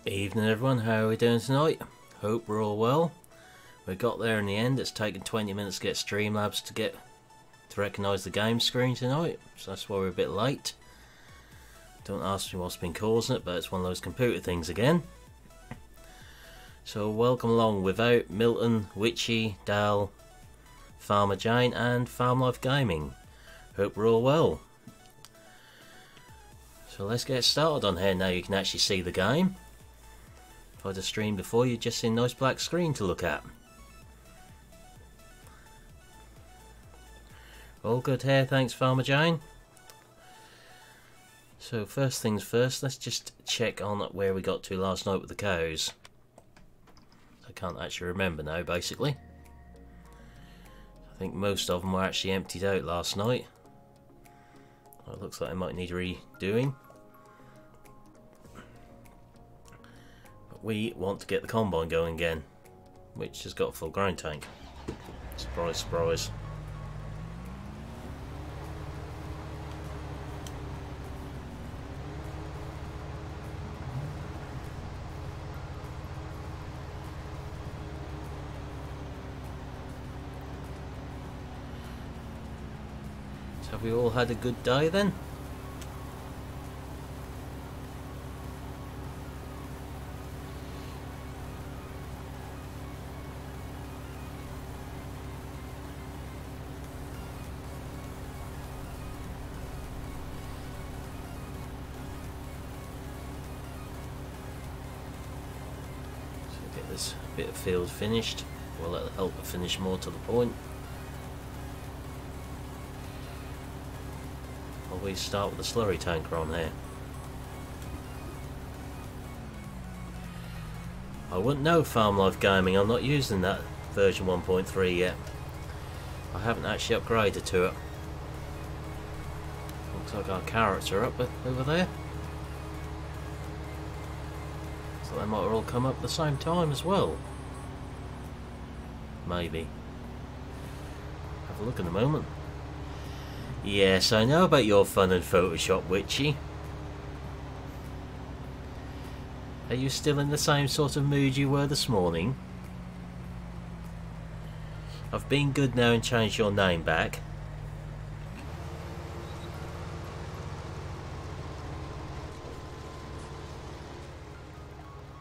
Evening everyone, how are we doing tonight? Hope we're all well. We got there in the end. It's taken 20 minutes to get Streamlabs to recognise the game screen tonight, so that's why we're a bit late. Don't ask me what's been causing it, but it's one of those computer things again. So welcome along without Milton, Witchy, Dal, Farmer Jane and Farm Life Gaming. Hope we're all well. So let's get started on here. Now you can actually see the game. If I'd have streamed before, you'd just see a nice black screen to look at. All good here, thanks Farmer Jane. So first things first, let's just check on where we got to last night with the cows. I can't actually remember now, basically. I think most of them were actually emptied out last night. Well, it looks like I might need redoing. We want to get the combine going again, which has got a full grain tank. Surprise, surprise. So have we all had a good day then? This bit of field finished. Well, that'll help it finish more to the point. Always start with the slurry tanker on here. I wouldn't know Farm Life Gaming, I'm not using that version 1.3 yet. I haven't actually upgraded to it. Looks like our carrots are up over there. So they might all come up at the same time as well. Maybe. Have a look in a moment. Yes, I know about your fun in Photoshop, Witchy. Are you still in the same sort of mood you were this morning? I've been good now and changed your name back.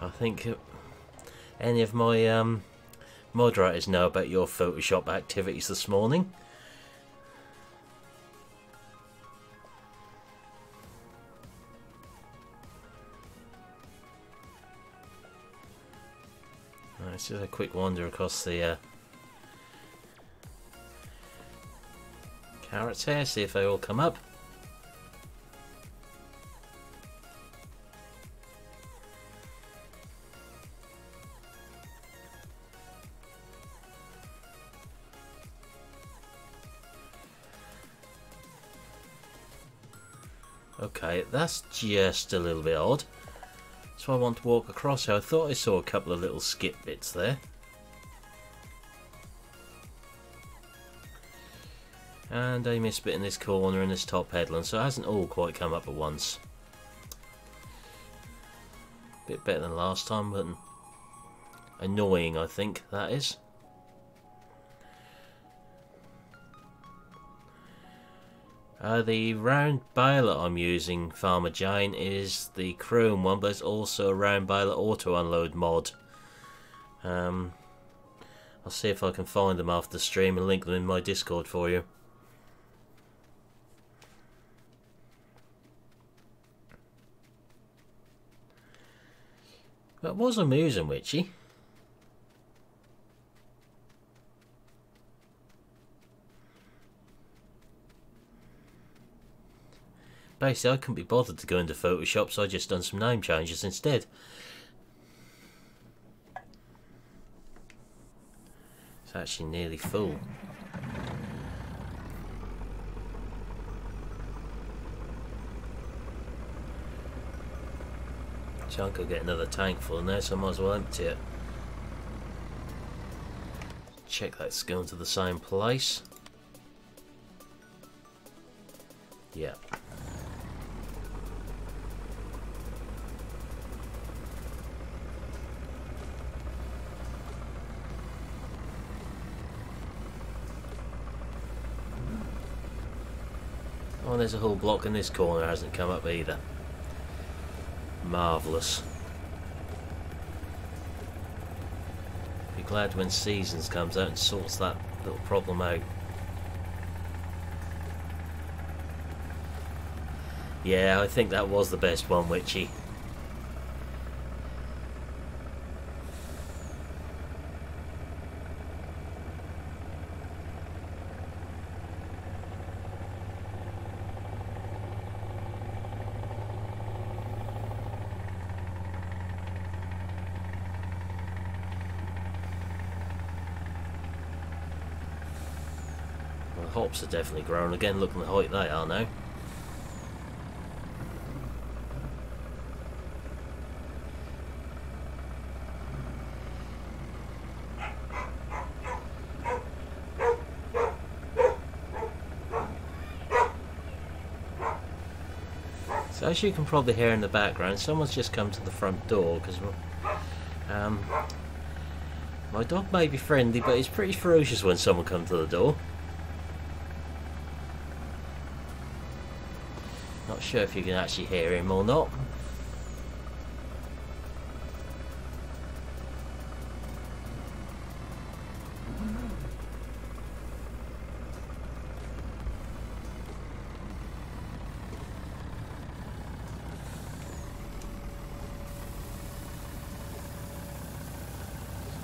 I think any of my moderators know about your Photoshop activities this morning. Let's just a quick wander across the carrots here, see if they all come up. Okay, that's just a little bit odd. So I want to walk across here. I thought I saw a couple of little skip bits there. And a missed bit in this corner in this top headland, so it hasn't all quite come up at once. Bit better than last time, but annoying I think that is. The round baler I'm using, Farmer Jane, is the chrome one, but there's also a round baler auto unload mod. I'll see if I can find them after the stream and link them in my Discord for you. That was amusing, Witchy. Basically, I couldn't be bothered to go into Photoshop, so I just done some name changes instead. It's actually nearly full. Chunk will get another tank full in there, so I might as well empty it. Check that's going to the same place. Yeah. Oh, there's a whole block in this corner, hasn't come up either. Marvellous. Be glad when Seasons comes out and sorts that little problem out. Yeah, I think that was the best one, Witchy. Well, the hops are definitely grown again. Look at the height they are now. So as you can probably hear in the background, someone's just come to the front door because my dog may be friendly, but he's pretty ferocious when someone comes to the door. Not sure if you can actually hear him or not.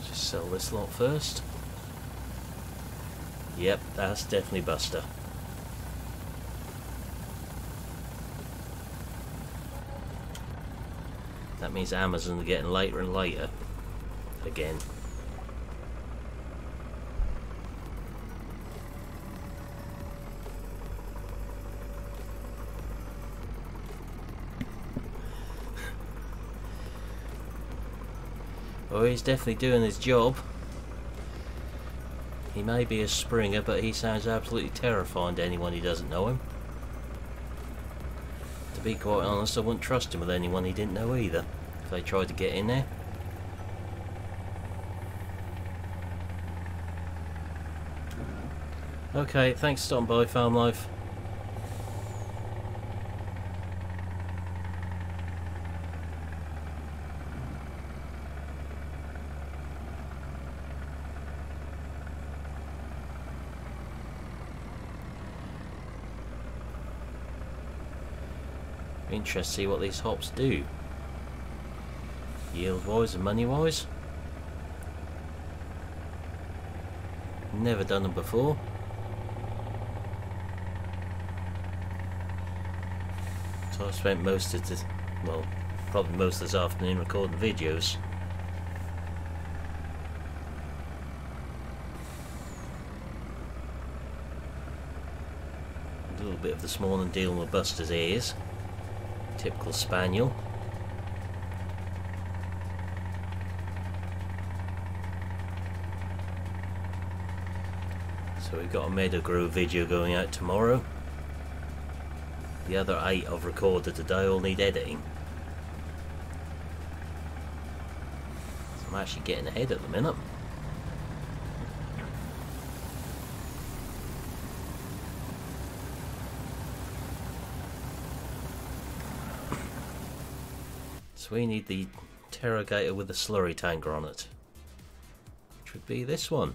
Just sell this lot first. Yep, that's definitely Buster. That means Amazon are getting later and later again. Well, he's definitely doing his job. He may be a Springer, but he sounds absolutely terrifying to anyone who doesn't know him. To be quite honest, I wouldn't trust him with anyone he didn't know either, if they tried to get in there. Okay, thanks for stopping by, Farm Life. Interested to see what these hops do, yield wise and money wise. Never done them before. So I've spent most of the, well, probably most of this afternoon recording videos. A little bit of this morning dealing with Buster's ears. Typical spaniel. So we've got a Meadow Grove video going out tomorrow. The other 8 I've recorded today all need editing. So I'm actually getting ahead at the minute. So we need the Interrogator with the slurry tanker on it, which would be this one.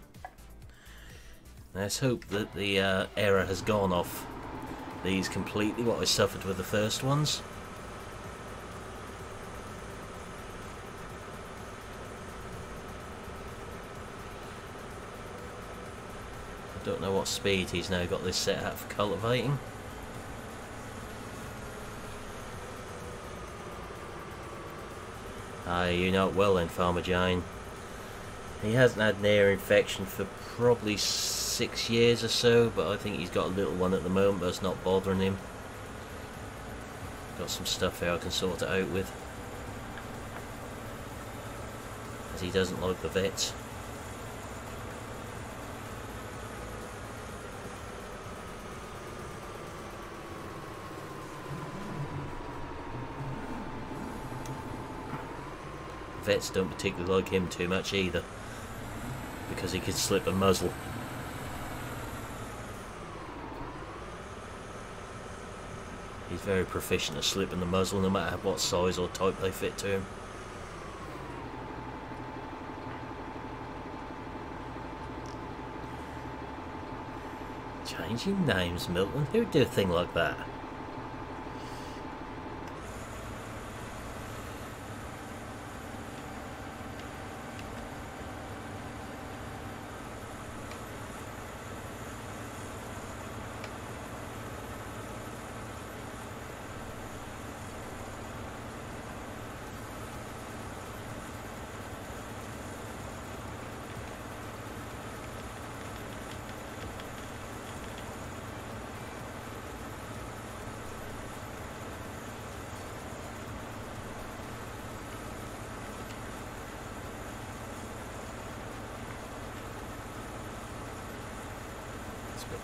Let's hope that the error has gone off these completely, what I suffered with the first ones. I don't know what speed he's now got this set at for cultivating. You know it well then, Farmer Jane. He hasn't had an ear infection for probably 6 years or so, but I think he's got a little one at the moment, but it's not bothering him. Got some stuff here I can sort it out with, as he doesn't like the vets. Vets don't particularly like him too much either, because he could slip a muzzle. He's very proficient at slipping the muzzle no matter what size or type they fit to him. Changing names, Milton? Who'd do a thing like that?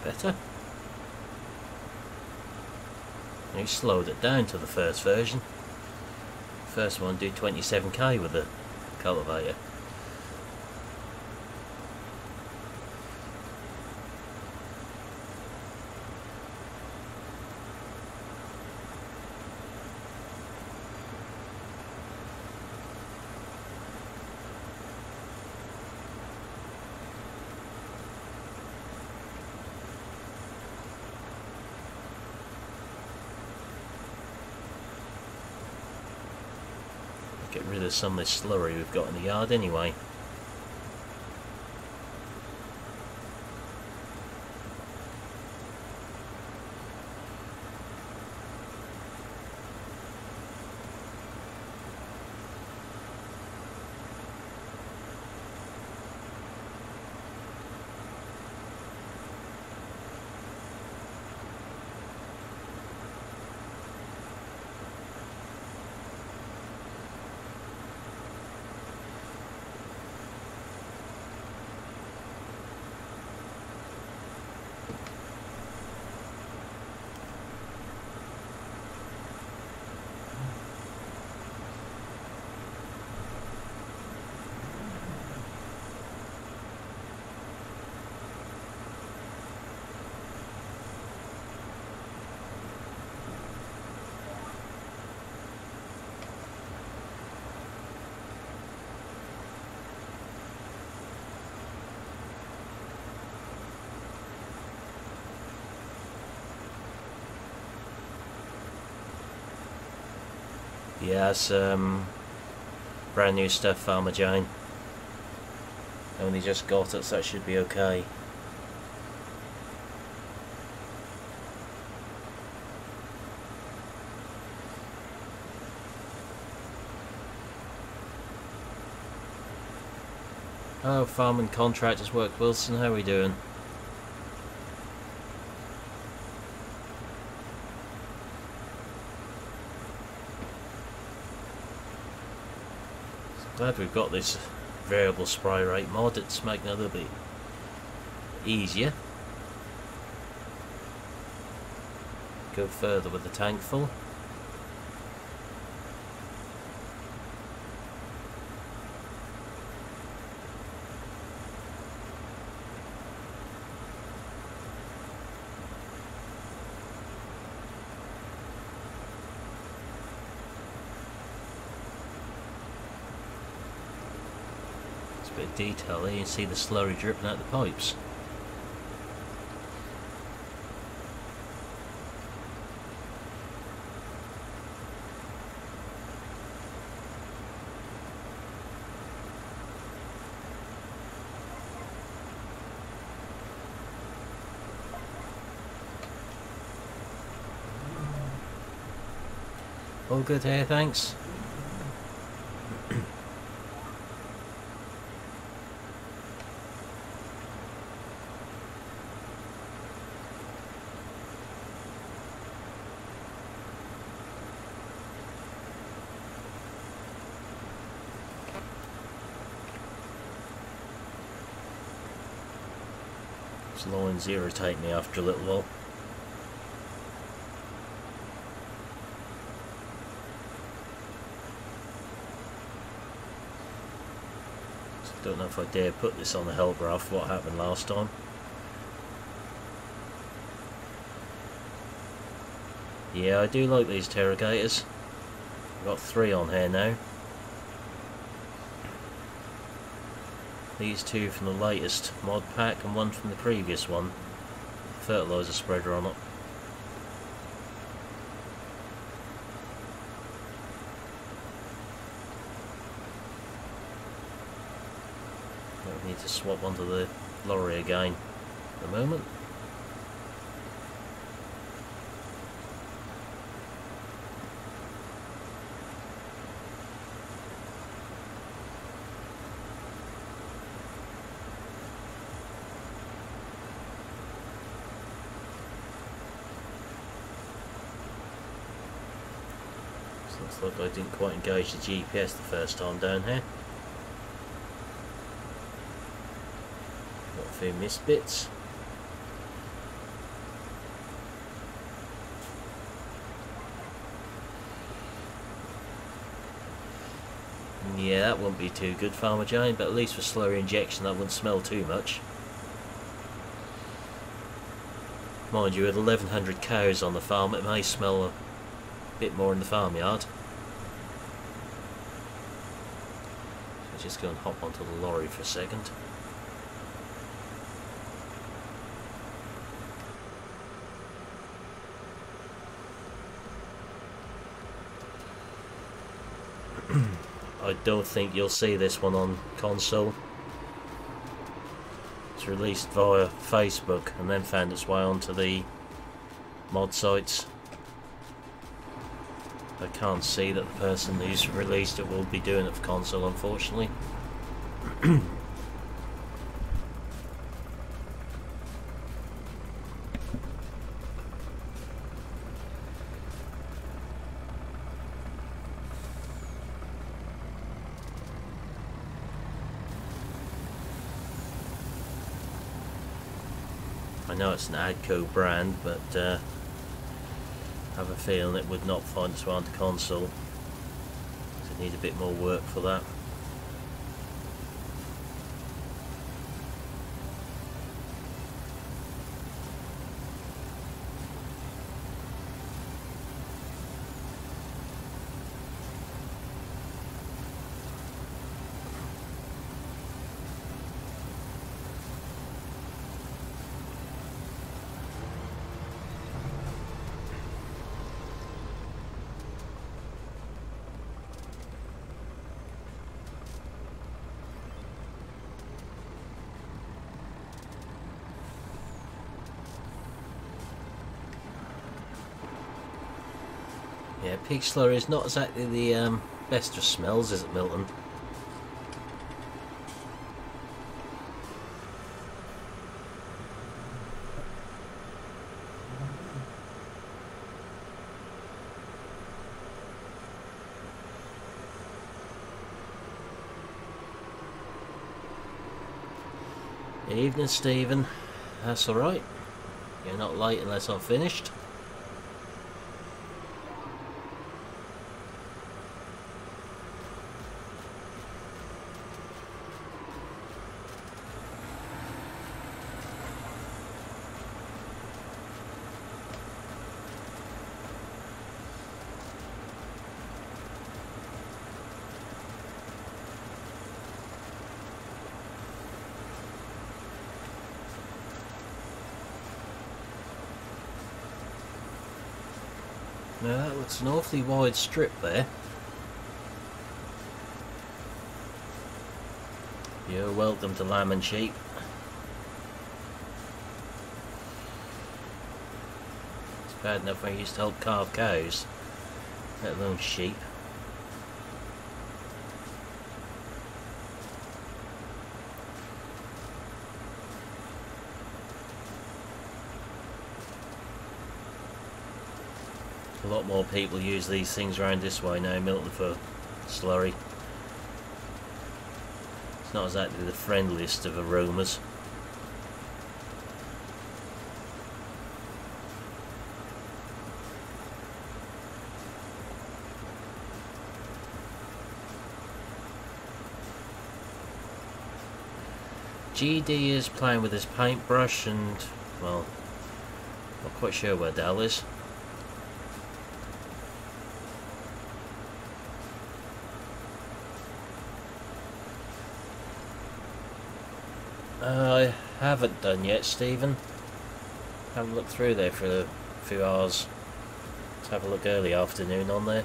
Better. He slowed it down to the first version. First one did 27k with the cultivator. Get rid of some of this slurry we've got in the yard anyway. Yes, brand new stuff, Farmer Jane. Only just got it, so that should be okay. Oh, farming contractors work, Wilson, how are we doing? Glad we've got this variable spray rate mod. It's making it a little bit easier. Go further with the tank full. Bit of detail there, you can see the slurry dripping out the pipes. All good here, thanks. These lines irritate me after a little while. Don't know if I dare put this on the hell graph, what happened last time. Yeah, I do like these interrogators. I've got 3 on here now. These 2 from the latest mod pack and 1 from the previous one. Fertilizer spreader on it. I need to swap onto the lorry again at the moment. Looks like I didn't quite engage the GPS the first time down here. Got a few missed bits. Yeah, that wouldn't be too good, Farmer Jane, but at least for slower injection that wouldn't smell too much. Mind you, with 1100 cows on the farm it may smell a bit more in the farmyard. So just go and hop onto the lorry for a second. I don't think you'll see this one on console. It's released via Facebook and then found its way onto the mod sites. I can't see that the person who's released it will be doing it for console, unfortunately. I know it's an Adco brand, but I have a feeling it would not find its way onto console. So it needs a bit more work for that. Yeah, pig slurry is not exactly the best of smells, is it, Milton? Evening, Stephen. That's alright. You're not late unless I've finished. Now that looks an awfully wide strip there. You're welcome to lamb and sheep. It's bad enough when I used to help calve cows, let alone sheep. A lot more people use these things around this way now, Milton, for slurry. It's not exactly the friendliest of aromas. GD is playing with his paintbrush and, well, not quite sure where Dal is. I haven't done yet, Stephen. Haven't looked through there for a few hours. Let's have a look early afternoon on there.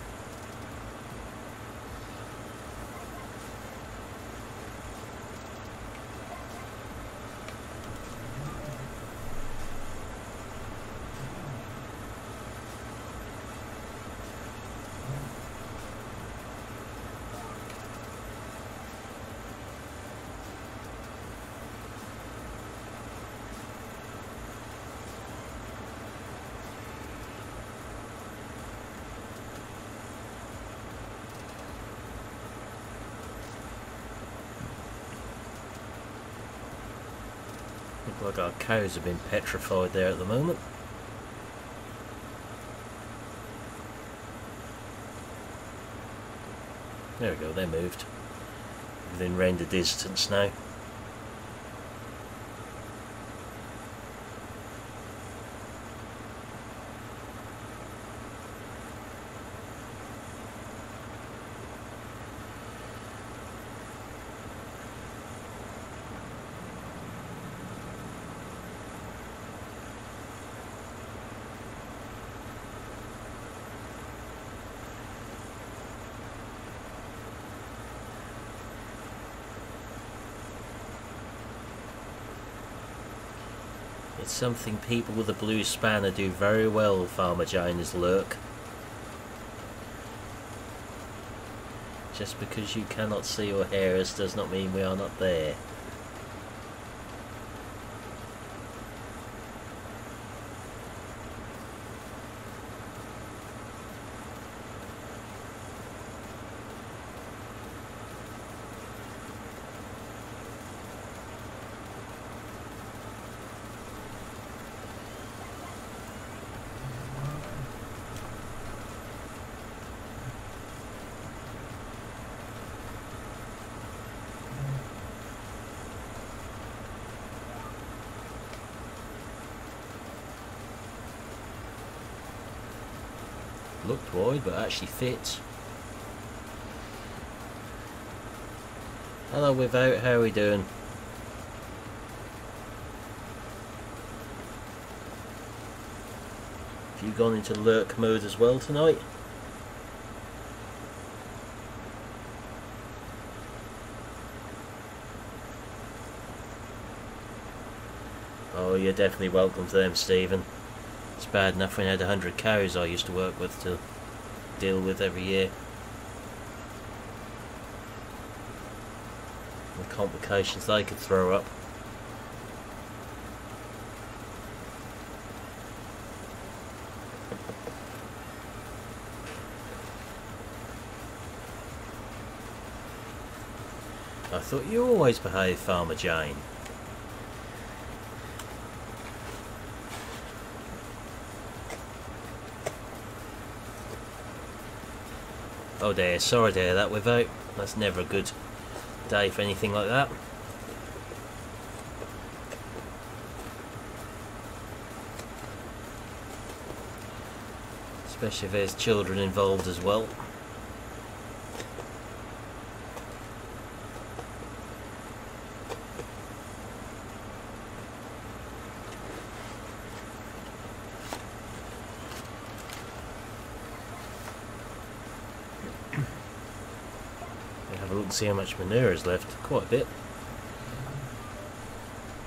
Look like our cows have been petrified there at the moment. There we go, they moved. Within render distance now. It's something people with a blue spanner do very well, Farmer Jane, is lurk. Just because you cannot see or hear us does not mean we are not there. Looked wide, but actually fits. Hello, Without, how are we doing? Have you gone into lurk mode as well tonight? Oh, you're definitely welcome to them, Stephen. It's bad enough when I had 100 cows I used to work with to deal with every year. The complications they could throw up. I thought you always behaved, Farmer Jane. Oh dear, sorry to hear that, Without. That's never a good day for anything like that. Especially if there's children involved as well. See how much manure is left. Quite a bit.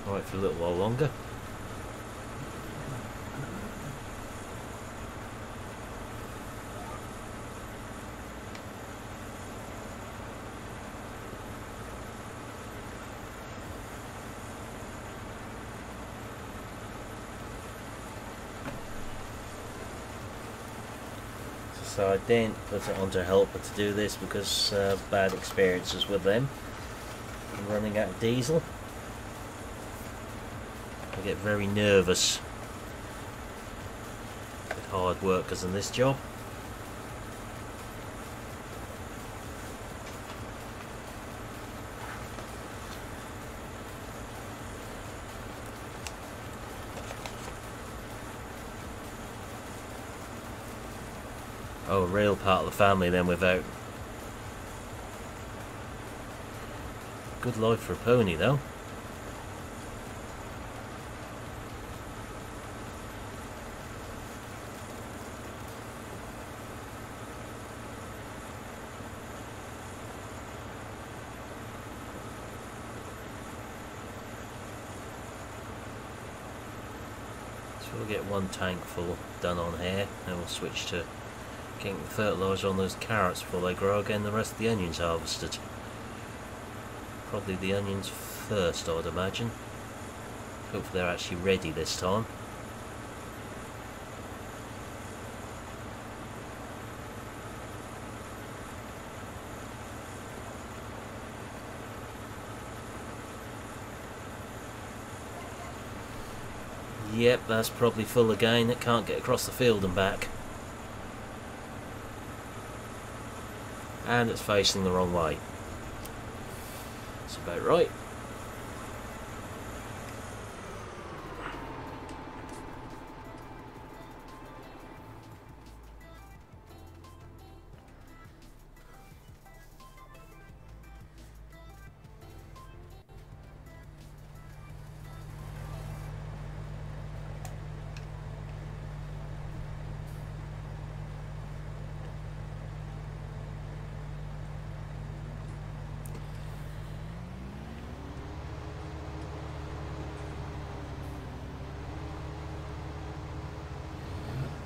Right, for a little while longer. So I didn't put it onto a helper to do this because bad experiences with them. I'm running out of diesel. I get very nervous with hard workers in this job. Oh, a real part of the family then, Without. Good life for a pony though. So we'll get one tank full done on here, and we'll switch to getting the fertiliser on those carrots before they grow again. The rest of the onions harvested. Probably the onions first, I would imagine. Hopefully they're actually ready this time. Yep, that's probably full again. It can't get across the field and back. And it's facing the wrong way. That's about right.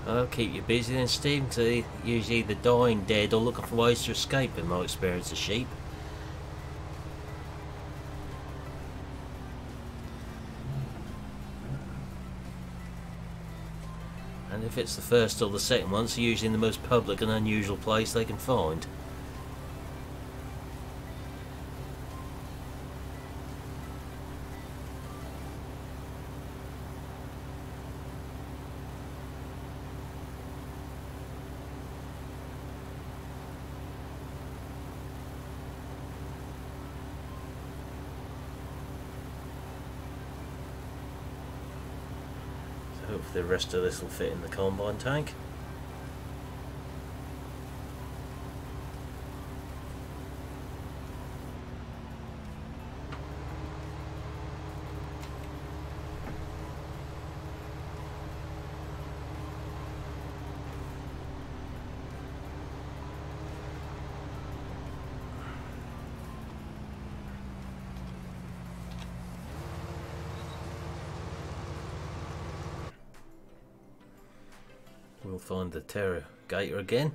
I'll keep you busy then, Steve, because usually either dying dead or looking for ways to escape in my experience of sheep. And if it's the first or the second one, it's usually in the most public and unusual place they can find. Hopefully the rest of this will fit in the combine tank. We'll find the Terra Gator again.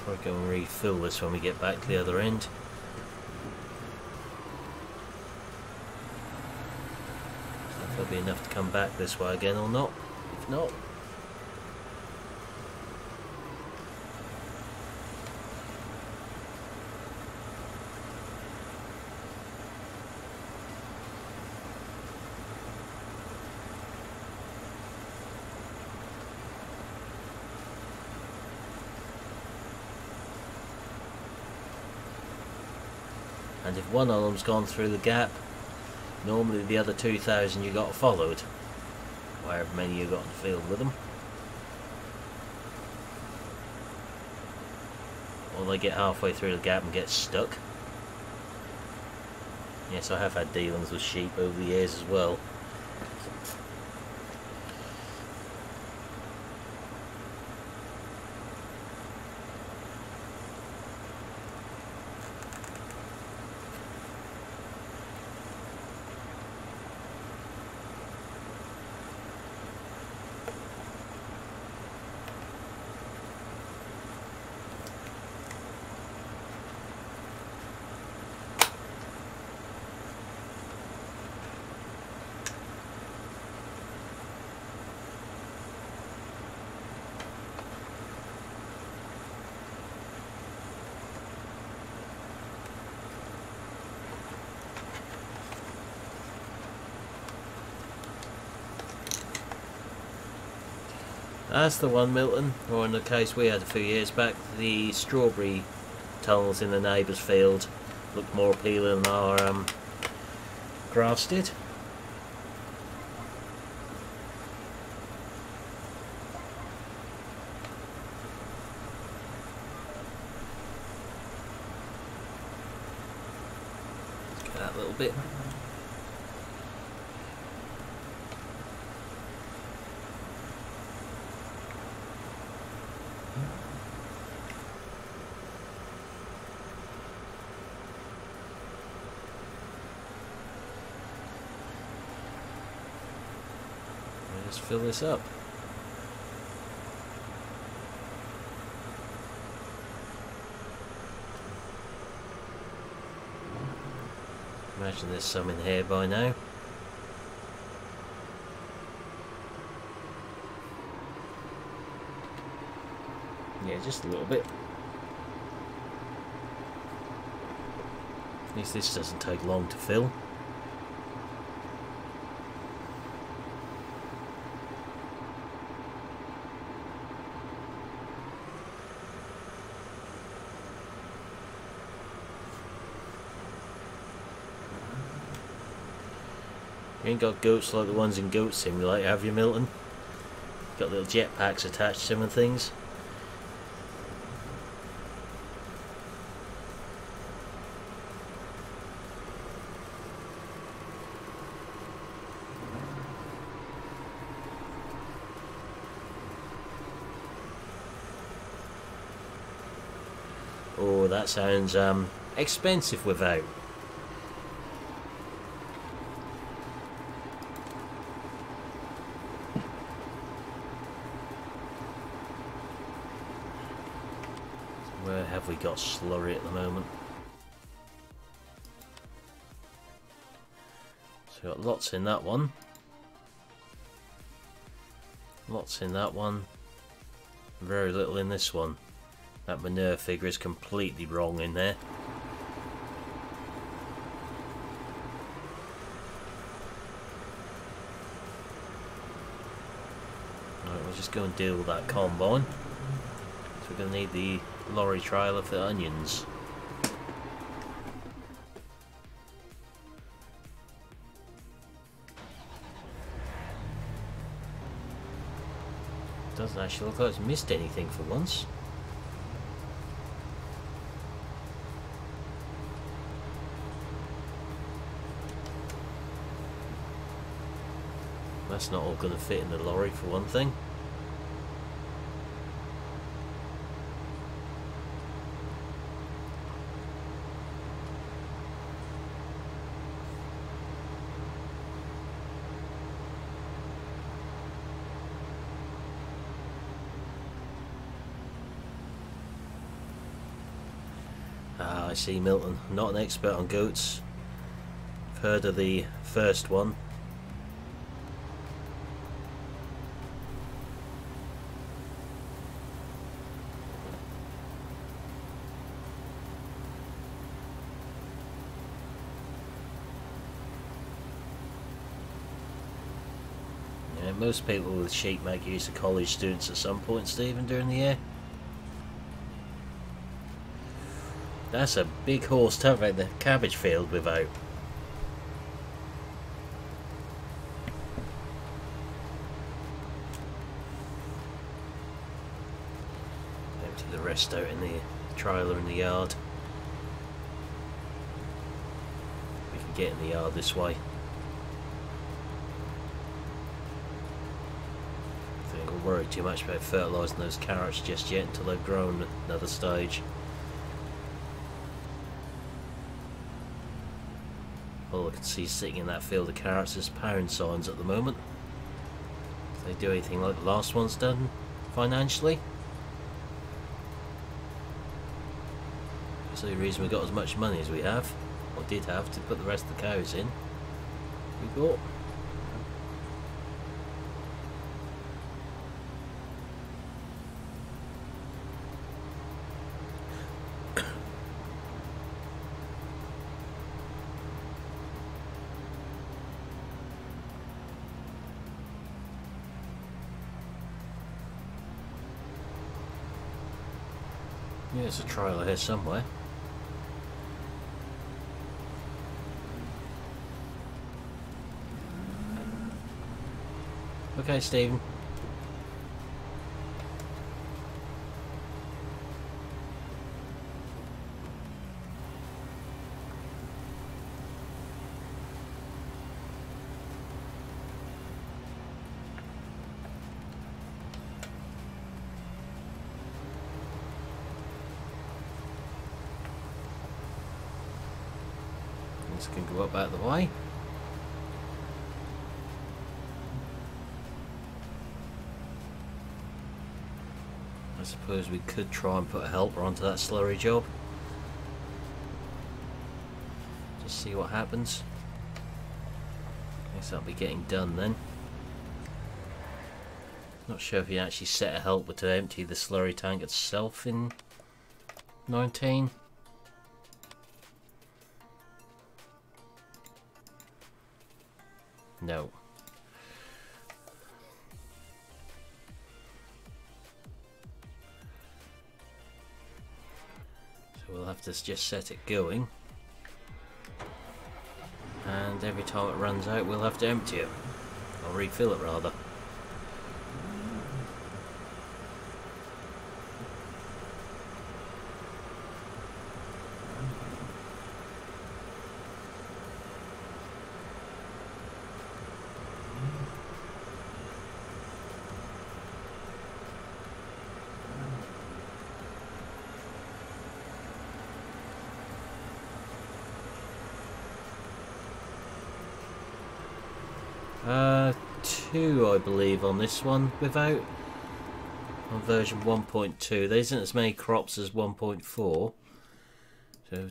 Probably go and refill this when we get back to the other end. So if there'll be enough to come back this way again or not. If not, and if one of them's gone through the gap, normally the other 2,000 you got followed, however many you got in the field with them. Or they get halfway through the gap and get stuck. Yes, I have had dealings with sheep over the years as well. That's the one, Milton, or in the case we had a few years back, the strawberry tunnels in the neighbour's field looked more appealing than our grass did. Let's get that little bit. Let's fill this up. Imagine there's some in here by now. Yeah, just a little bit. At least this doesn't take long to fill. You ain't got goats like the ones in Goat Simulator, have you, Milton? Got little jetpacks attached to them and things. Oh, that sounds expensive without. Where have we got slurry at the moment? So we've got lots in that one. Lots in that one. Very little in this one. That manure figure is completely wrong in there. Right, we'll just go and deal with that combine. So we're going to need the lorry trailer for onions. Doesn't actually look like it's missed anything for once. That's not all going to fit in the lorry for one thing. Ah, I see, Milton. Not an expert on goats. I've heard of the first one. Yeah, most people with sheep make use of college students at some point, Stephen, during the year. That's a big horse to have out the cabbage field without. Empty the rest out in the trailer in the yard. We can get in the yard this way. I think I'll worry too much about fertilising those carrots just yet until they've grown another stage. All I can see sitting in that field of carrots is pound signs at the moment. If they do anything like the last one's done financially. That's the reason we got as much money as we have, or did have, to put the rest of the cows in. We bought. Yeah, there's a trailer here somewhere. Okay, Stephen. This can go up out of the way. suppose we could try and put a helper onto that slurry job. Just see what happens. Guess that'll be getting done then. Not sure if you actually set a helper to empty the slurry tank itself in 19. No. So we'll have to just set it going. And every time it runs out we'll have to empty it. Or refill it rather. Two, I believe, on this one without. On version 1.2, there isn't as many crops as 1.4. So on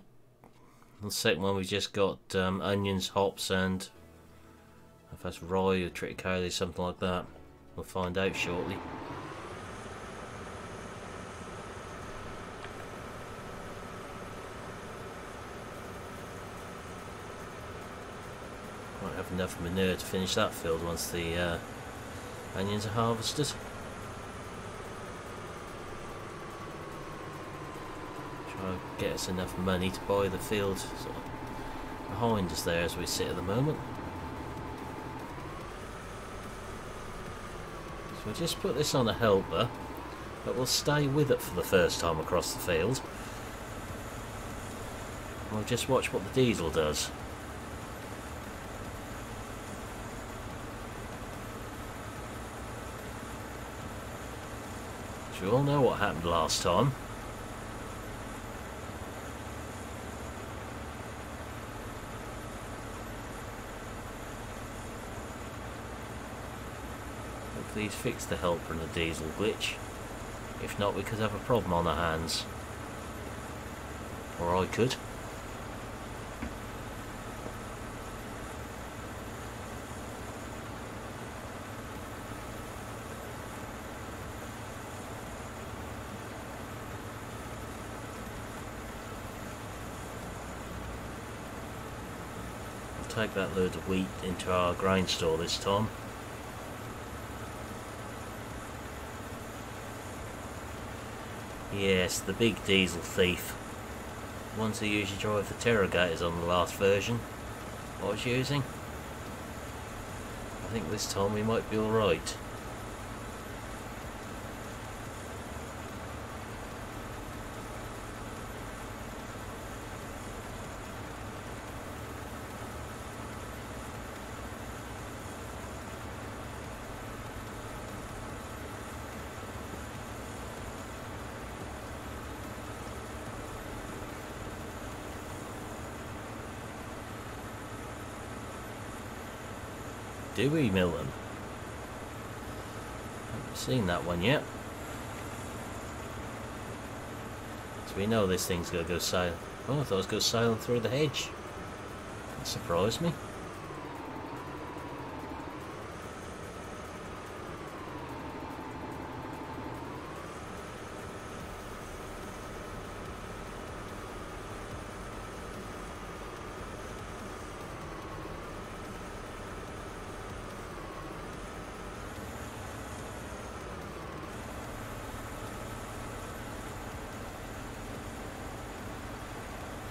the second one we've just got onions, hops, and if that's rye or triticale, something like that. We'll find out shortly. Might have enough manure to finish that field once the onions are harvested. Try and get us enough money to buy the field sort of behind us there as we sit at the moment. So we'll just put this on a helper, but we'll stay with it for the first time across the field. We'll just watch what the diesel does. You all know what happened last time. Hopefully he's fixed the helper and the diesel glitch. If not, we could have a problem on our hands. Or I could. Take that load of wheat into our grain store this time. Yes, the big diesel thief. Ones who usually drive the Terrogators on the last version I was using. I think this time we might be alright. Do we, Milton? Haven't seen that one yet. So we know this thing's gonna go sailing. Oh, I thought it was going sailing through the hedge. That surprised me.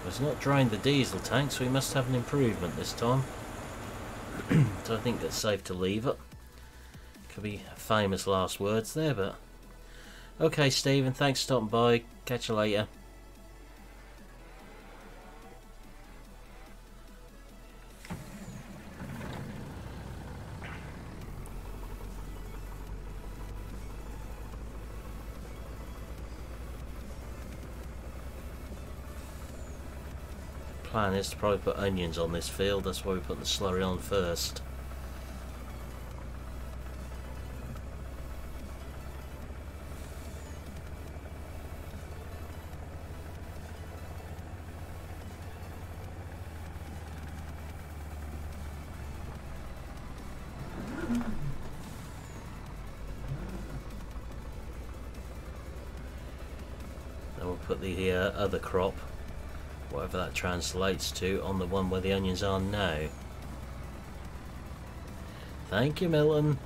It's not drained the diesel tank, so we must have an improvement this time. So I think it's safe to leave it. Could be famous last words there, but... Okay, Stephen, thanks for stopping by. Catch you later. Plan is to probably put onions on this field, that's why we put the slurry on first. put the other crop, whatever that translates to, on the one where the onions are now. Thank you, Milton.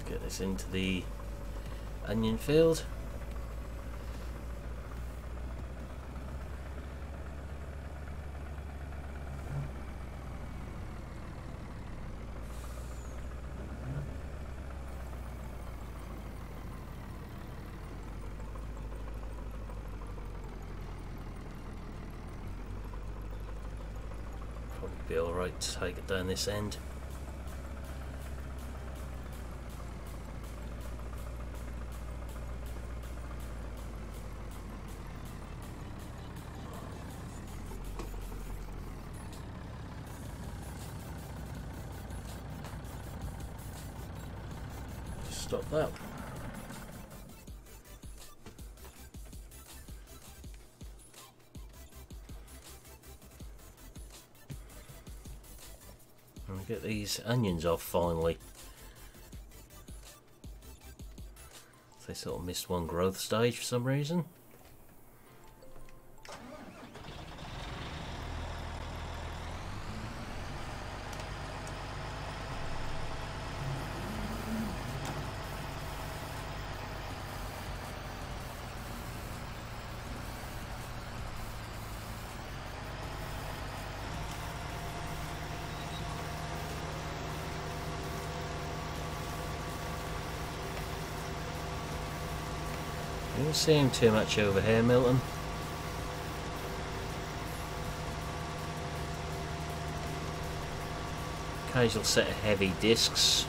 Get this into the onion field. Probably be alright to take it down this end. Stop that. And we get these onions off finally. They sort of missed one growth stage for some reason. You don't see him too much over here, Milton. Occasional set of heavy discs.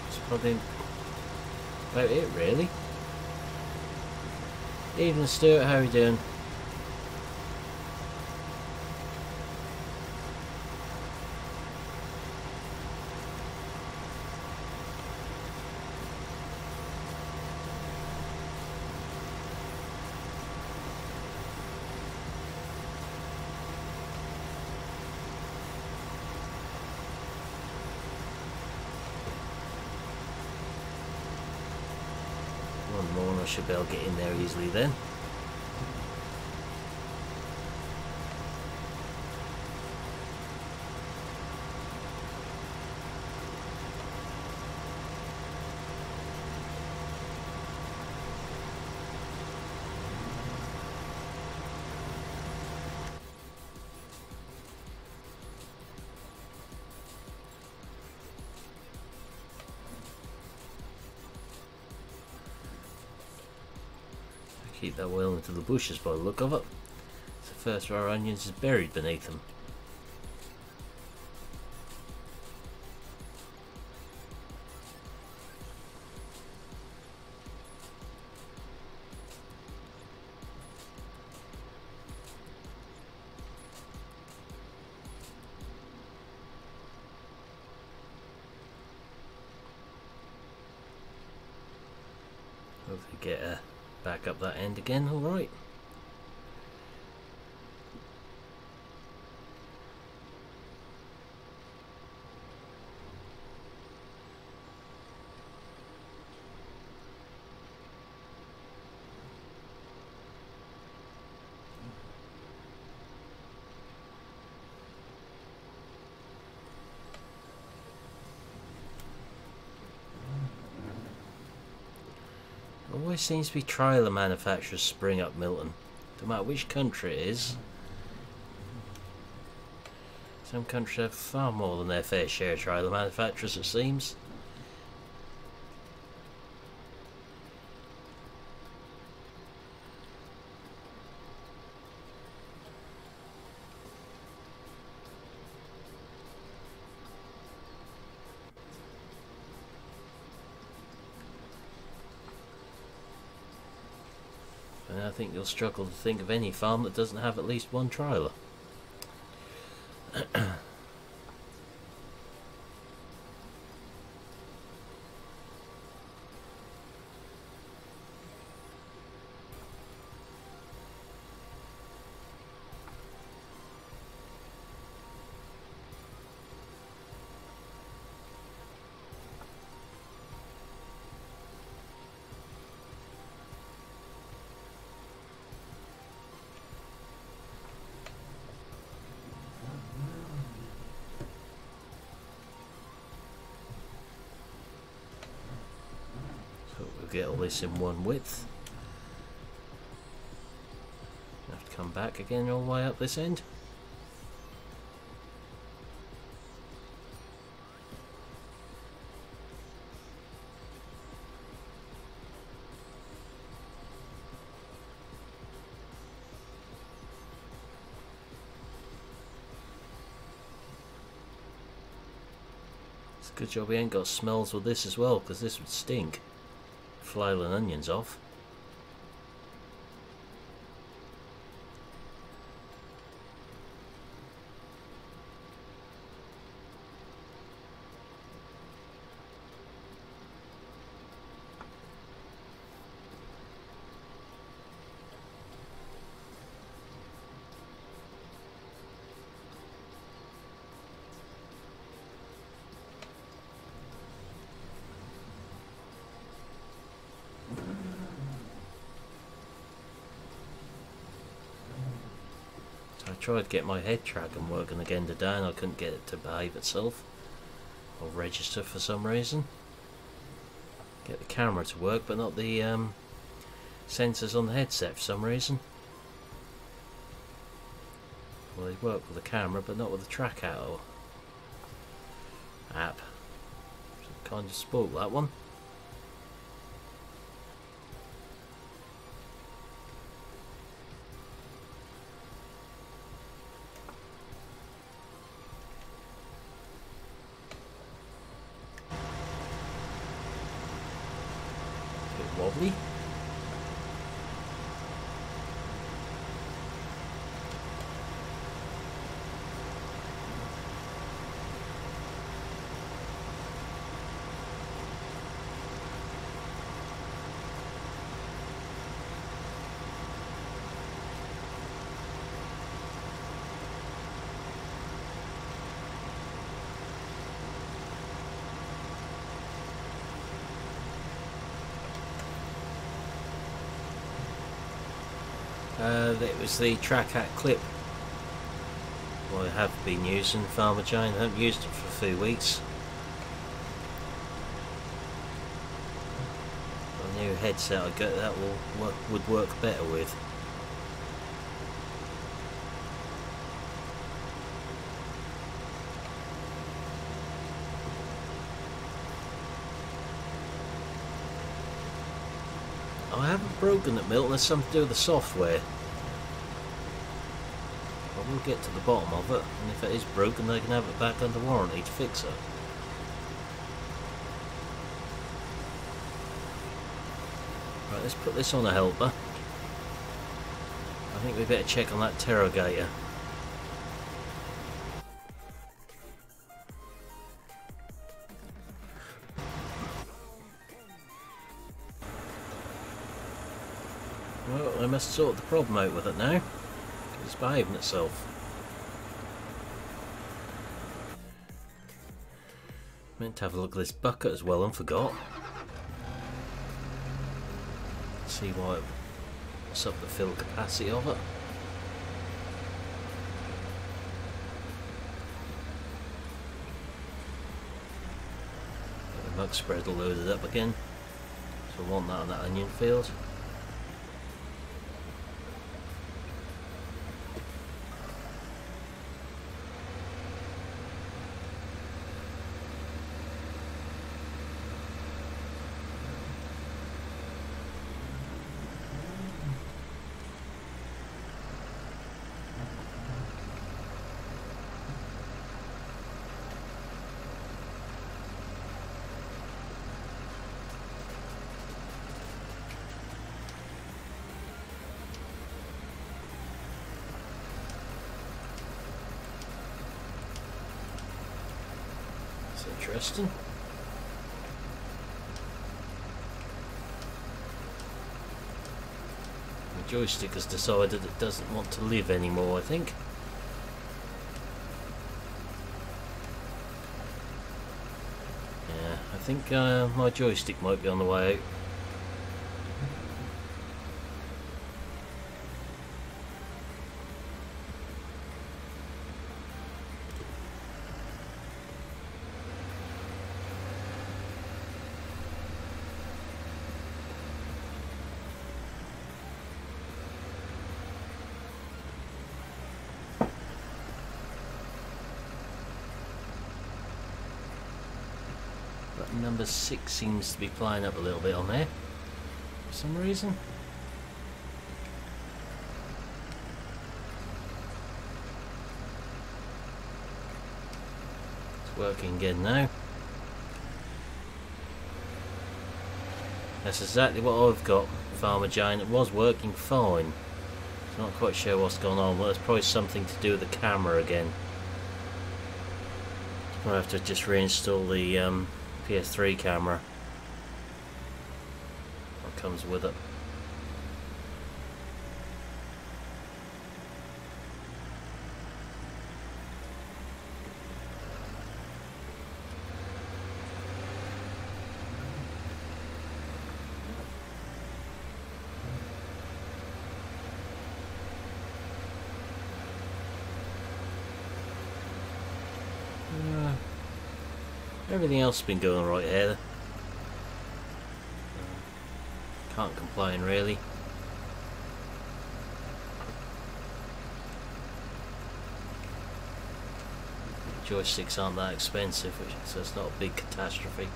It's probably about it, really. Evening, Stuart, how are you doing? One more and I should be able to get in there easily then. Keep that well into the bushes by the look of it. The first row of onions is buried beneath them. Hopefully get back up that end again, alright. Always seems to be trailer manufacturers spring up, Milton. No matter which country it is. Some countries have far more than their fair share of trailer manufacturers, it seems. I think you'll struggle to think of any farm that doesn't have at least one trialer. Get all this in one width. Have to come back again all the way up this end. It's a good job we ain't got smells with this as well, because this would stink. Flailing onions off. I tried to get my head tracking working again today and I couldn't get it to behave itself or register for some reason. Get the camera to work but not the sensors on the headset for some reason. Well, they work with the camera but not with the track out app. So kind of spoiled that one. Wobbly. It was the track hat clip. Well, I have been using Farmer Jane. I haven't used it for a few weeks. A new headset I got that would work better with. I haven't broken it, Milton. There's something to do with the software. I will get to the bottom of it, and if it is broken, they can have it back under warranty to fix it. Right, let's put this on a helper. I think we better check on that interrogator. Well, I must sort the problem out with it now. It's behaving itself. Meant to have a look at this bucket as well and forgot. See what's up the fill capacity of it. Get the mug spreader loaded up again. So I want that on that onion field. interesting. The joystick has decided it doesn't want to live anymore, I think. Yeah, I think my joystick might be on the way out. Number 6 seems to be playing up a little bit on there for some reason. It's working again now. That's exactly what I've got, Farmer Jane. It was working fine. I'm not quite sure what's going on. Well, it's probably something to do with the camera again. I'll have to just reinstall the PS3 camera that comes with it. Everything else has been going right here. Can't complain really. Joysticks aren't that expensive, so it's not a big catastrophe.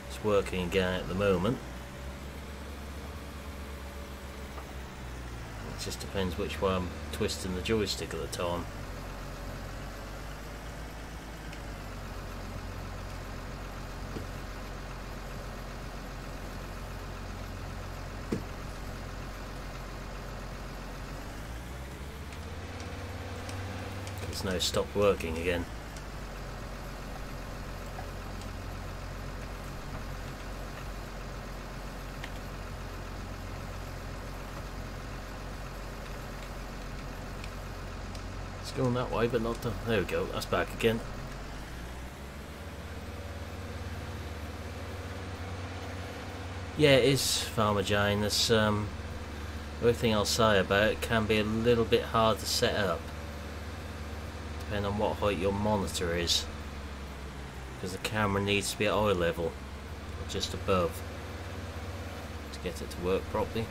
It's working again at the moment. It just depends which way I'm twisting the joystick at the time. It's now stopped working again. It's going that way, but not the... There we go, that's back again. Yeah, it is, Farmer Jane. There's everything I'll say about it can be a little bit hard to set up, depending on what height your monitor is, because the camera needs to be at eye level, or just above, to get it to work properly.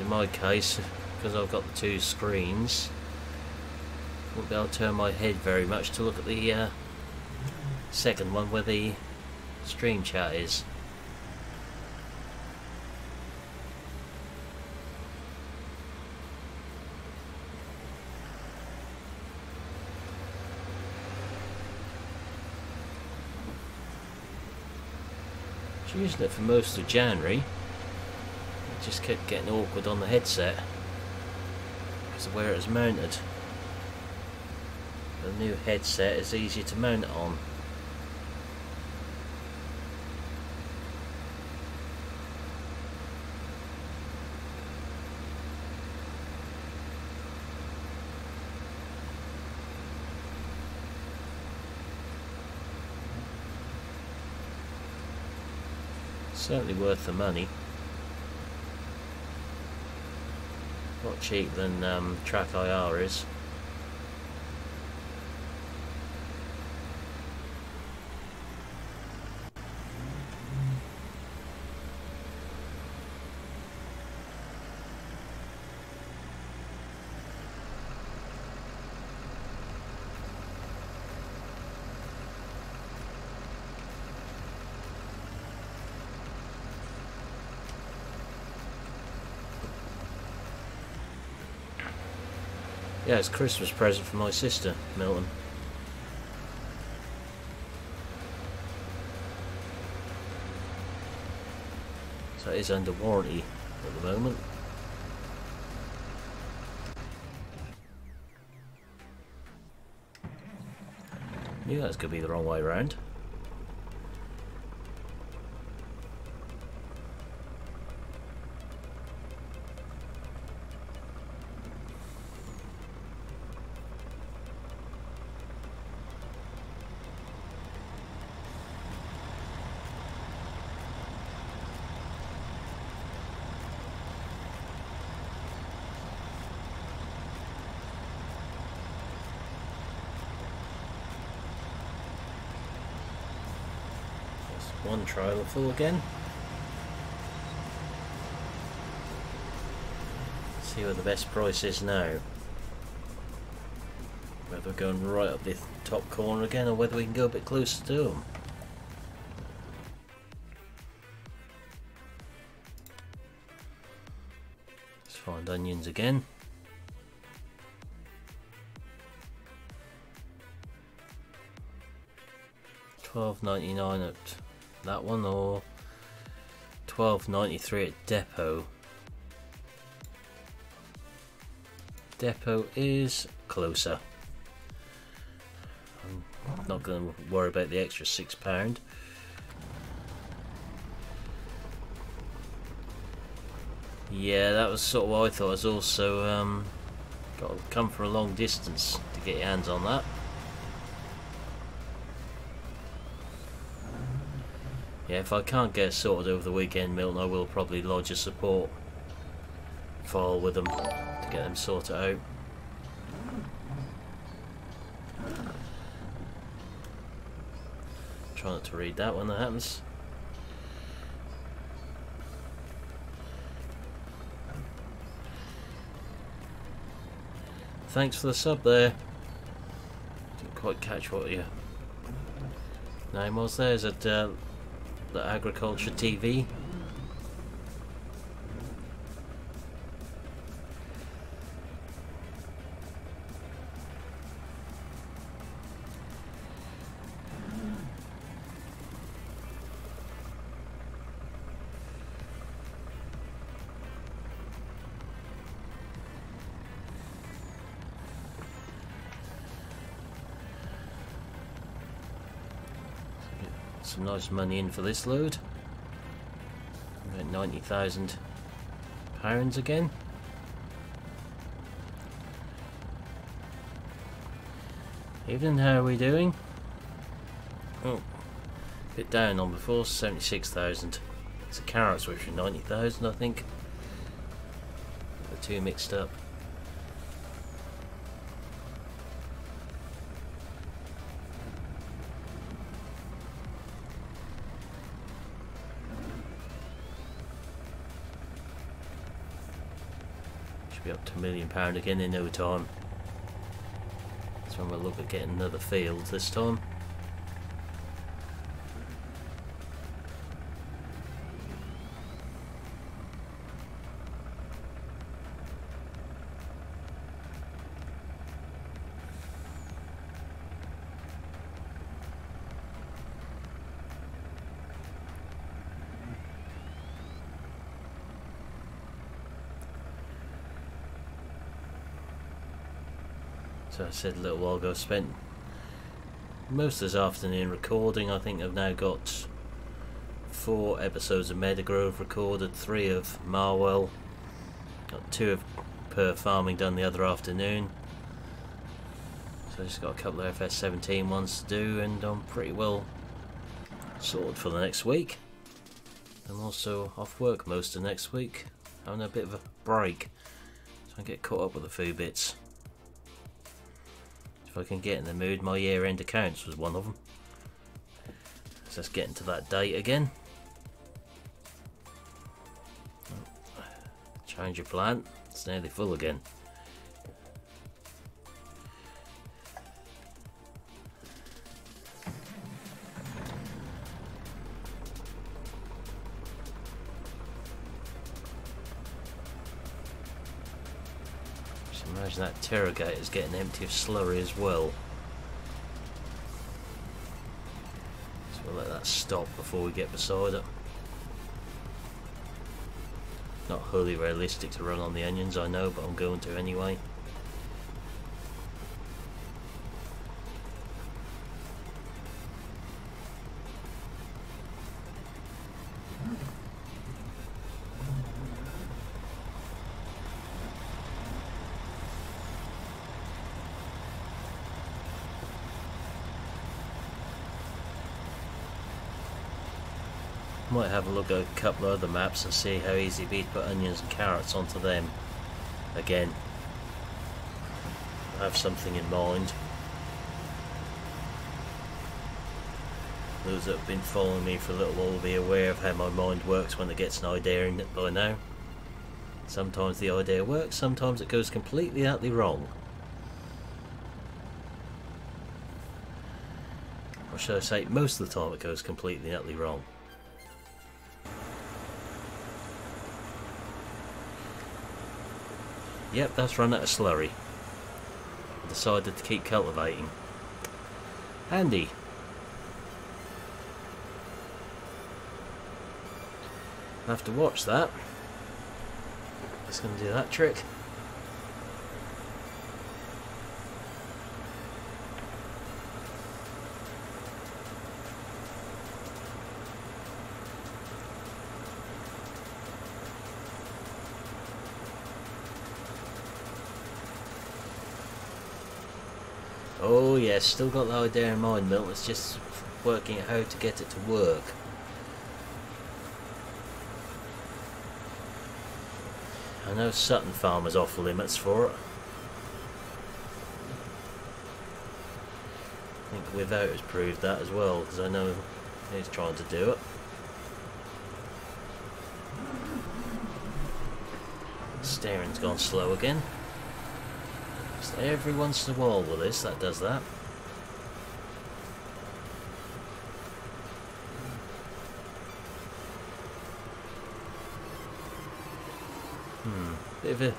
In my case, because I've got the two screens, I won't be able to turn my head very much to look at the second one where the stream chat is. I was using it for most of January. It just kept getting awkward on the headset because of where it was mounted. The new headset is easier to mount it on. Certainly worth the money. A lot cheaper than Track IR is. Yeah, it's a Christmas present for my sister, Milton. So it is under warranty at the moment. Knew that was going to be the wrong way around. One trailer full again. See what the best price is now. Whether we're going right up the top corner again or whether we can go a bit closer to them. Let's find onions again. $12.99 at that one, or $12.93 at Depot. Depot is closer. I'm not going to worry about the extra £6. Yeah, that was sort of what I thought. It's also got to come from a long distance to get your hands on that. Yeah, if I can't get it sorted over the weekend, Milton, I will probably lodge a support file with them to get them sorted out. Try not to read that when that happens. Thanks for the sub there. Didn't quite catch what your name was there. Is it the Agriculture TV? Some nice money in for this load. About £90,000 again. Evening, how are we doing? Oh, a bit down on before, 76,000. It's the carrots which are 90,000, I think. The two mixed up. Be up to £1 million again in no time. That's when we'll look at getting another field this time. So I said a little while ago, spent most of this afternoon recording. I think I've now got 4 episodes of Meadowgrove recorded, 3 of Marwell, got 2 of Per Farming done the other afternoon. So I just got a couple of FS17 ones to do, and I'm pretty well sorted for the next week. I'm also off work most of next week, having a bit of a break, so I get caught up with a few bits. If I can get in the mood, my year-end accounts was one of them. So let's get into that date again. Change your plan, it's nearly full again. Imagine that Terrogator's getting empty of slurry as well. So we'll let that stop before we get beside it. Not wholly realistic to run on the onions, I know, but I'm going to anyway. Might have a look at a couple of other maps and see how easy it'd be to put onions and carrots onto them. Again, I have something in mind. Those that have been following me for a little while will be aware of how my mind works when it gets an idea in it by now. Sometimes the idea works, sometimes it goes completely utterly wrong. Or should I say, most of the time it goes completely utterly wrong. Yep, that's run out of slurry. I decided to keep cultivating. Handy. I have to watch that. It's going to do that trick. Oh yes, still got the idea in mind, Milt. It's just working out how to get it to work. I know Sutton Farm is off limits for it. I think Without has proved that as well, because I know he's trying to do it. Steering's gone slow again. Just every once in a while with this, that does that. Bit of a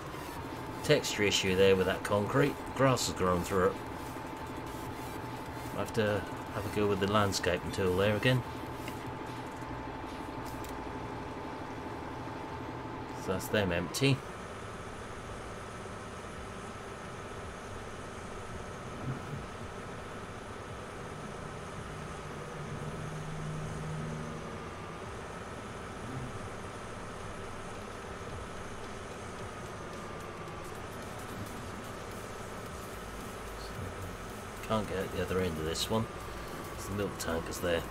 texture issue there with that concrete. Grass has grown through it. I have to have a go with the landscaping tool there again. So that's them empty. Can't get at the other end of this one. The milk tank is there.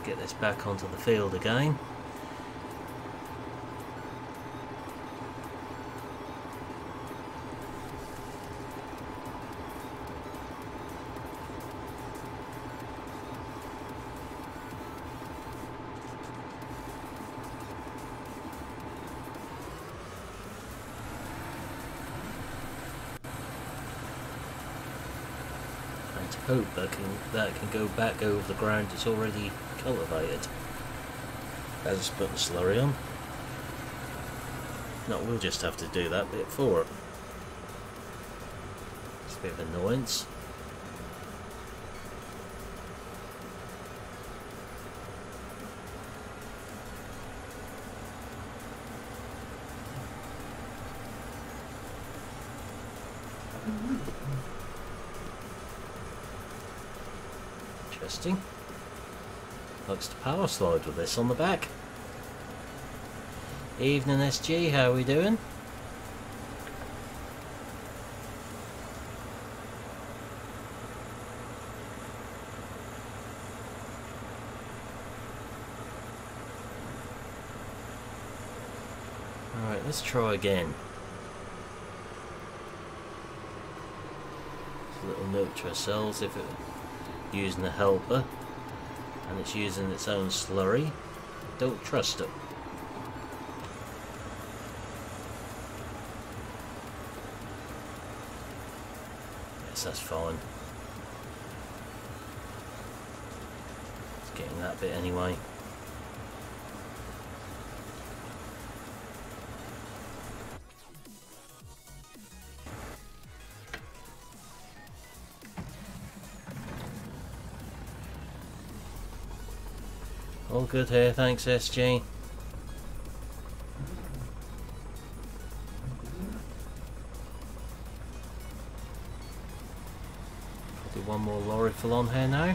Get this back onto the field again. Hope that can go back over the ground it's already cultivated. As it's putting slurry on. No, we'll just have to do that bit for it. It's a bit of annoyance. Interesting. Likes to power slide with this on the back. Evening SG, how are we doing? Alright, let's try again. Just a little note to ourselves, if it using the helper and it's using its own slurry, don't trust it. Yes, that's fine. It's getting that bit anyway. All good here, thanks SG. Do one more lorry full on here now.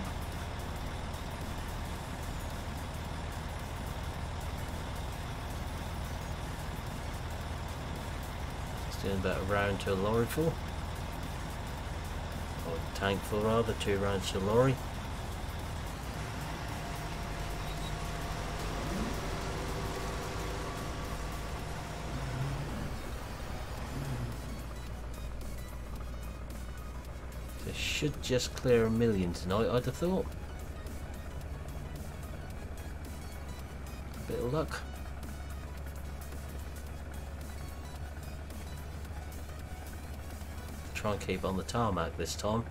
Doing about a round to a lorry full. Or a tank full rather, 2 rounds to a lorry. This should just clear 1 million tonight, I'd have thought. Bit of luck. Try and keep on the tarmac this time.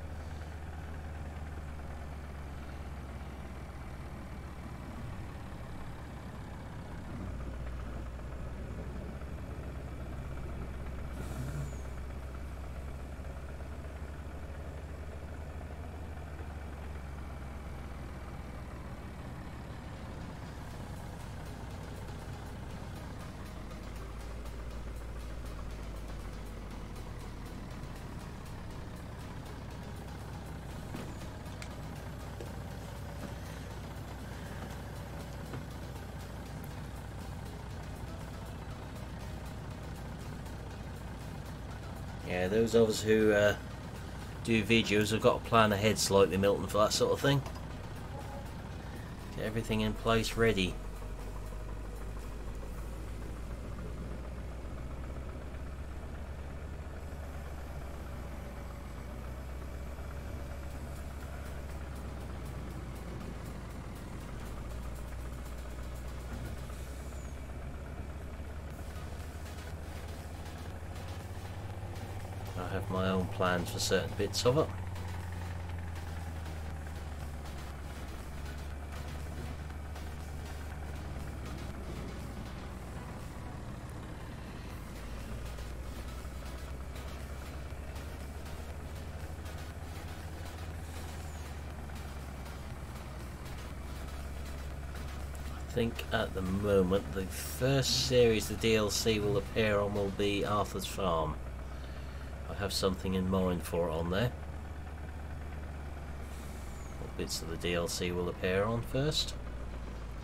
Yeah, those of us who do videos have got to plan ahead slightly, Milton, for that sort of thing. Get everything in place ready. I have my own plans for certain bits of it. I think at the moment the first series the DLC will appear on will be Arthur's Farm. I have something in mind for it on there. What bits of the DLC will appear on first,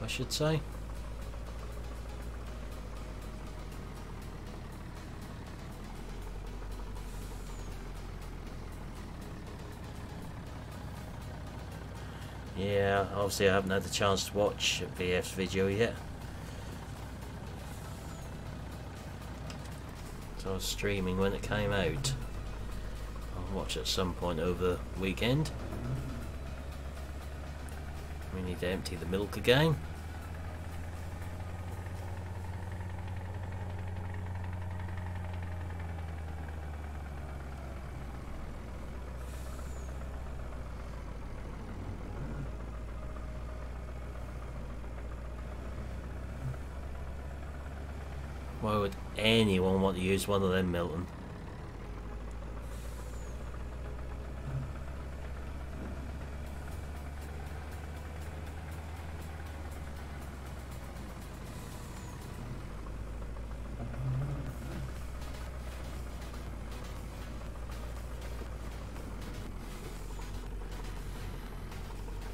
I should say. Yeah, obviously I haven't had the chance to watch VF's video yet. So I was streaming when it came out. I'll watch it at some point over the weekend. We need to empty the milk again. Why would anyone want to use one of them, Milton?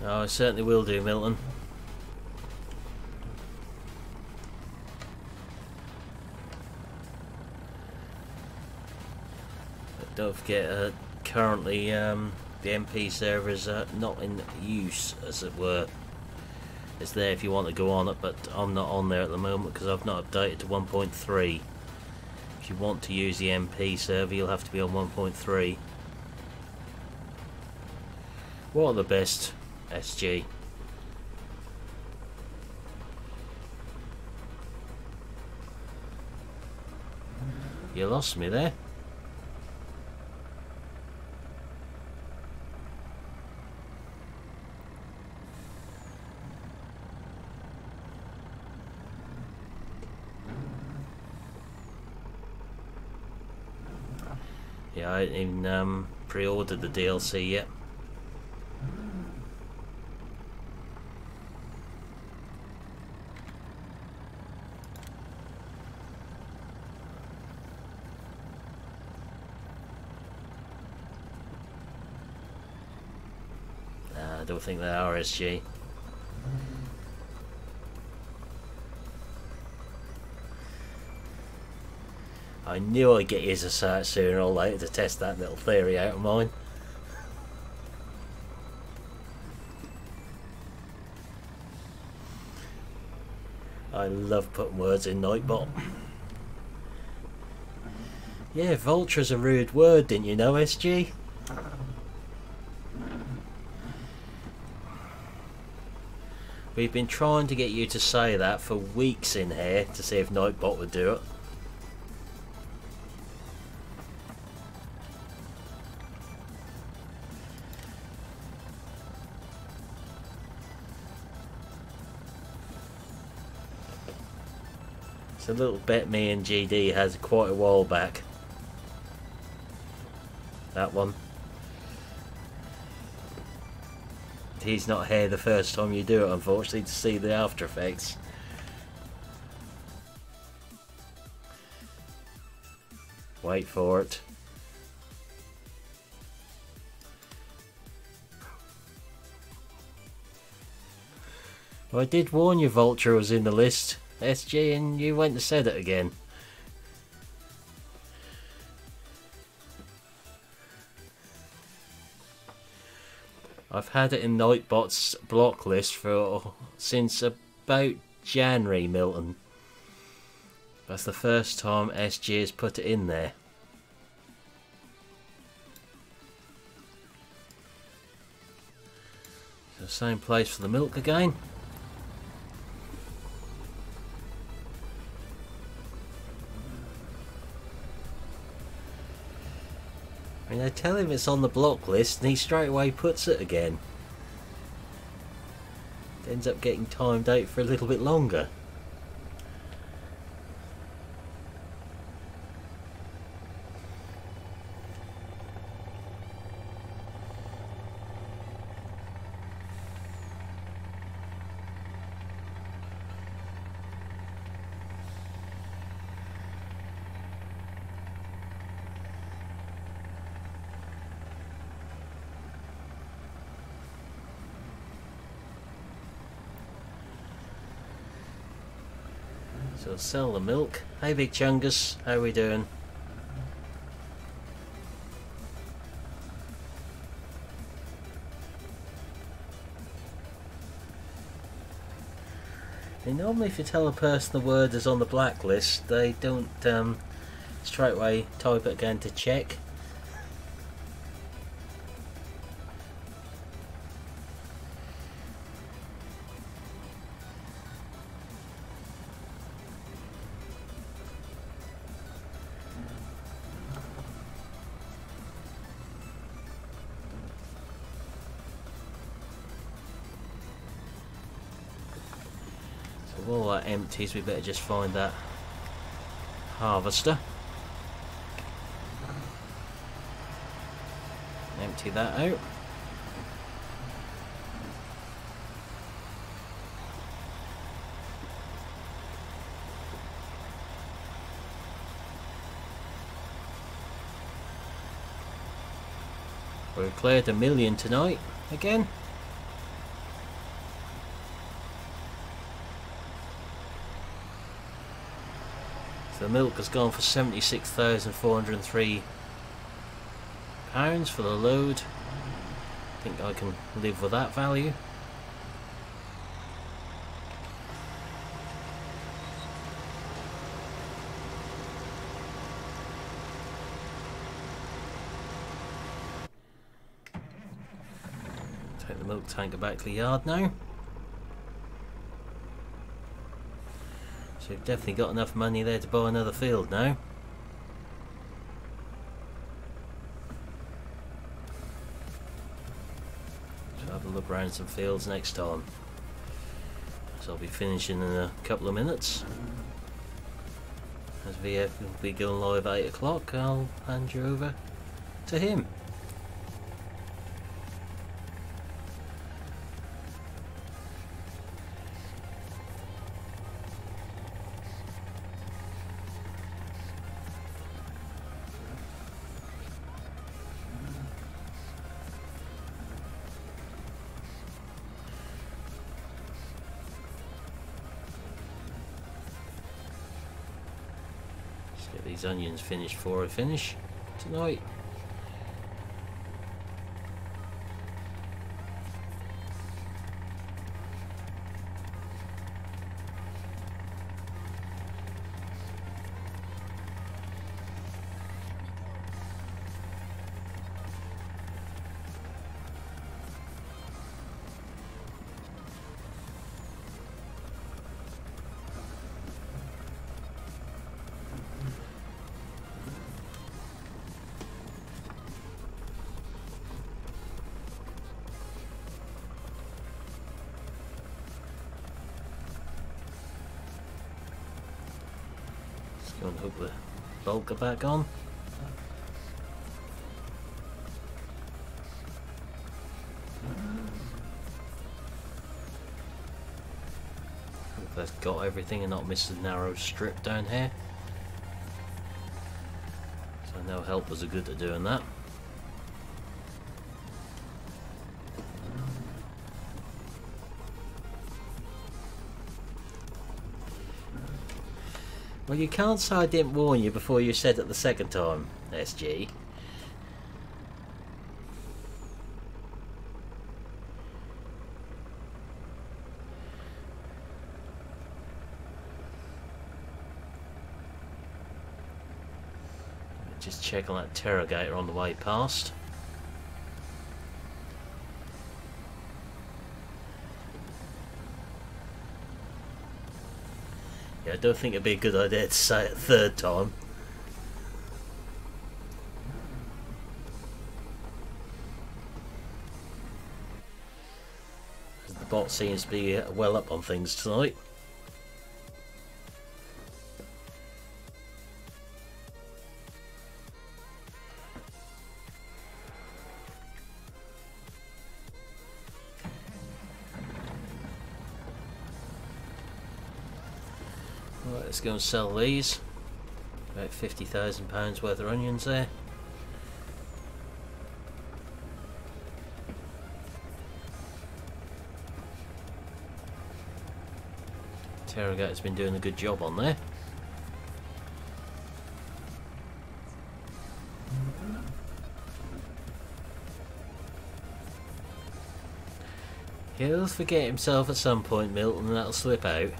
Oh, I certainly will do, Milton. Don't forget, currently the MP server is not in use, as it were. It's there if you want to go on it, but I'm not on there at the moment because I've not updated to 1.3. If you want to use the MP server, you'll have to be on 1.3. What are the best, SG? You lost me there. Yeah, I haven't even pre-ordered the DLC yet. I don't think they are, SG. I knew I'd get his assault sooner or later to test that little theory out of mine. I love putting words in Nightbot. Yeah, vulture's a rude word, didn't you know, SG? We've been trying to get you to say that for weeks in here to see if Nightbot would do it. It's a little bet me and GD has quite a while back. That one. He's not here the first time you do it, unfortunately, to see the after effects. Wait for it. Well, I did warn you Vulture was in the list, SG, and you went and said it again. I've had it in Nightbot's block list since about January, Milton. That's the first time SG has put it in there. So same place for the milk again. I mean, I tell him it's on the block list and he straight away puts it again. It ends up getting timed out for a little bit longer. So sell the milk. Hey Big Chungus, how we doing? And normally if you tell a person the word is on the blacklist, they don't straight away type it again to check. While that empties, we better just find that harvester. Empty that out. We cleared 1 million tonight again. So the milk has gone for £76,403 for the load. I think I can live with that value. Take the milk tanker back to the yard now. So we've definitely got enough money there to buy another field now. So have a look around some fields next time. So I'll be finishing in a couple of minutes. As VF will be going live at 8 o'clock, I'll hand you over to him. Let's get these onions finished before I finish tonight. Go and hook the bulker back on. Hope that's got everything and not missed a narrow strip down here. So no helpers are good at doing that. Well, you can't say I didn't warn you before you said it the second time, SG. Just check on that interrogator on the way past. I don't think it'd be a good idea to say it a third time. The bot seems to be well up on things tonight. Right, let's go and sell these. About £50,000 worth of onions there. Interrogator's been doing a good job on there. He'll forget himself at some point, Milton, and that'll slip out.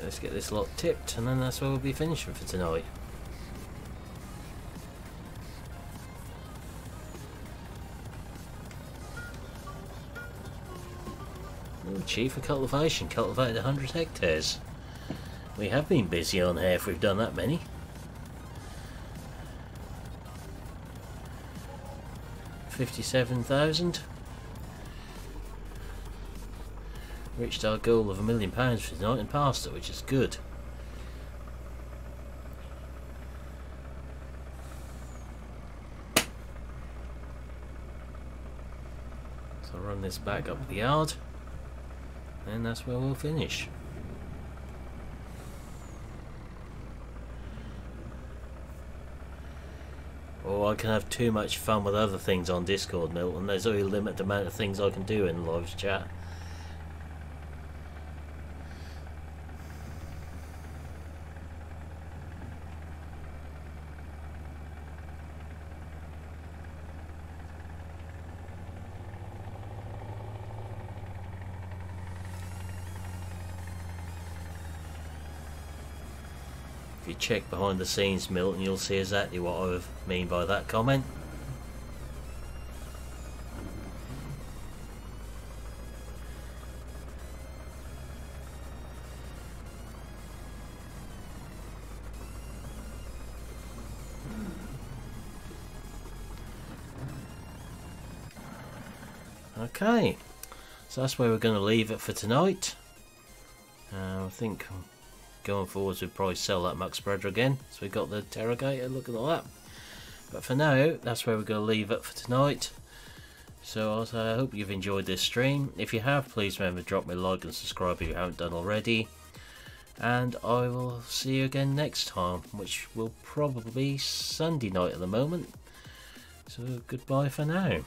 Let's get this lot tipped and then that's where we'll be finishing for tonight. Oh, Chief of Cultivation cultivated 100 hectares. We have been busy on here if we've done that many. £57,000. Reached our goal of £1 million for tonight and passed it, which is good. So I'll run this back up the yard and that's where we'll finish. Oh, I can have too much fun with other things on Discord, Milton. There's only a limited amount of things I can do in live chat. If you check behind the scenes, Milton, you'll see exactly what I mean by that comment. Okay, so that's where we're going to leave it for tonight. I think going forwards we'll probably sell that muck spreader again, so we've got the interrogator, look at all that. But for now, that's where we're going to leave it for tonight. So I hope you've enjoyed this stream. If you have, please remember to drop me a like and subscribe if you haven't done already. And I will see you again next time, which will probably be Sunday night at the moment. So goodbye for now.